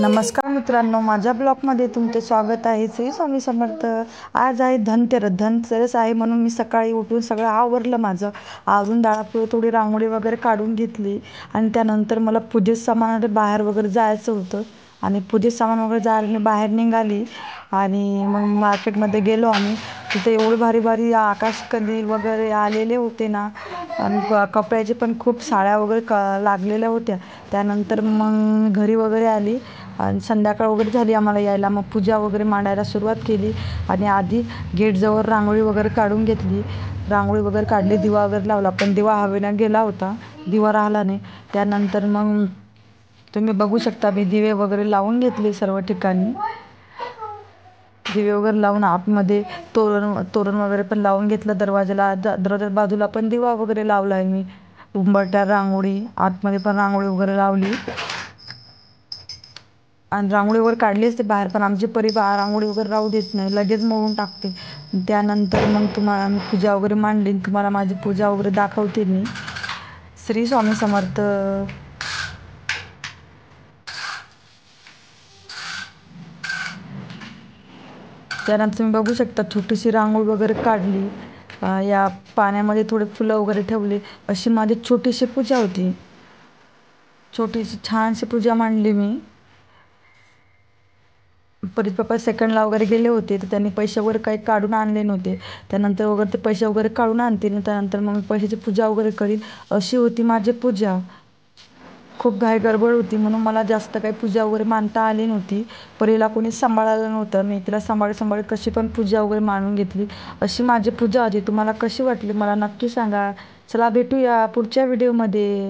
नमस्कार मित्रांनो, माझ्या ब्लॉगमध्ये तुमचे स्वागत आहे. श्री स्वामी समर्थ. आज आहे धनतेरस आहे म्हणून मी सकाळी उठून सगळं आवरलं. माझं आवरून दारापुढे थोडी रांगोळी वगैरे काढून घेतली आणि त्यानंतर मला पूजेत सामान बाहेर वगैरे जायचं होतं आणि पूजेत सामान वगैरे जायला मी बाहेर निघाली आणि मग मार्केटमध्ये गेलो आम्ही. तिथे एवढे भारी भारी आकाशकंदील वगैरे आलेले होते ना, आणि कपड्याचे पण खूप साड्या वगैरे लागलेल्या होत्या. त्यानंतर मग घरी वगैरे आली आणि संध्याकाळ वगैरे झाली आम्हाला यायला. मग पूजा वगैरे मांडायला सुरुवात केली आणि आधी गेटजवळ रांगोळी वगैरे काढून घेतली. रांगोळी वगैरे काढली, दिवा वगैरे लावला, पण दिवा हवेला गेला होता, दिवा राहिला नाही. त्यानंतर मग तुम्ही बघू शकता मी दिवे वगैरे लावून घेतले सर्व ठिकाणी. दिवे वगैरे लावून आतमध्ये तोरण वगैरे पण लावून घेतलं. दरवाजाच्या बाजूला पण दिवा वगैरे लावला आहे मी. उंबरठ्यात रांगोळी, आतमध्ये पण रांगोळी वगैरे लावली आणि रांगोळी वगैरे काढली असते बाहेर, पण आमची परिवार रांगोळी वगैरे राहू देत नाही, लगेच मळून टाकते. त्यानंतर मग तुम्हाला मी पूजा वगैरे मांडली. तुम्हाला माझी पूजा वगैरे दाखवते मी. श्री स्वामी समर्थ. त्यानंतर तुम्ही बघू शकता छोटीशी रांगोळी वगैरे काढली. या पाण्यामध्ये थोडे फुलं वगैरे ठेवली. अशी माझी छोटीशी पूजा होती. छोटीशी छानशी पूजा मांडली मी. परीत पप्पा सेकंडला वगैरे गेले होते, तर त्यांनी पैसे वगैरे काही काढून आणले नव्हते. त्यानंतर वगैरे ते पैसे वगैरे काढून आणतील. त्यानंतर मग पैशाची पूजा वगैरे करीन. अशी होती माझी पूजा. खूप घाई गडबड होती म्हणून मला जास्त काही पूजा वगैरे मांडता आली नव्हती. परीला कोणीच सांभाळायला नव्हतं. मी तिला सांभाळत कशी पण पूजा वगैरे मांडून घेतली. अशी माझी पूजा होती. तुम्हाला कशी वाटली मला नक्की सांगा. चला भेटूया पुढच्या व्हिडिओमध्ये.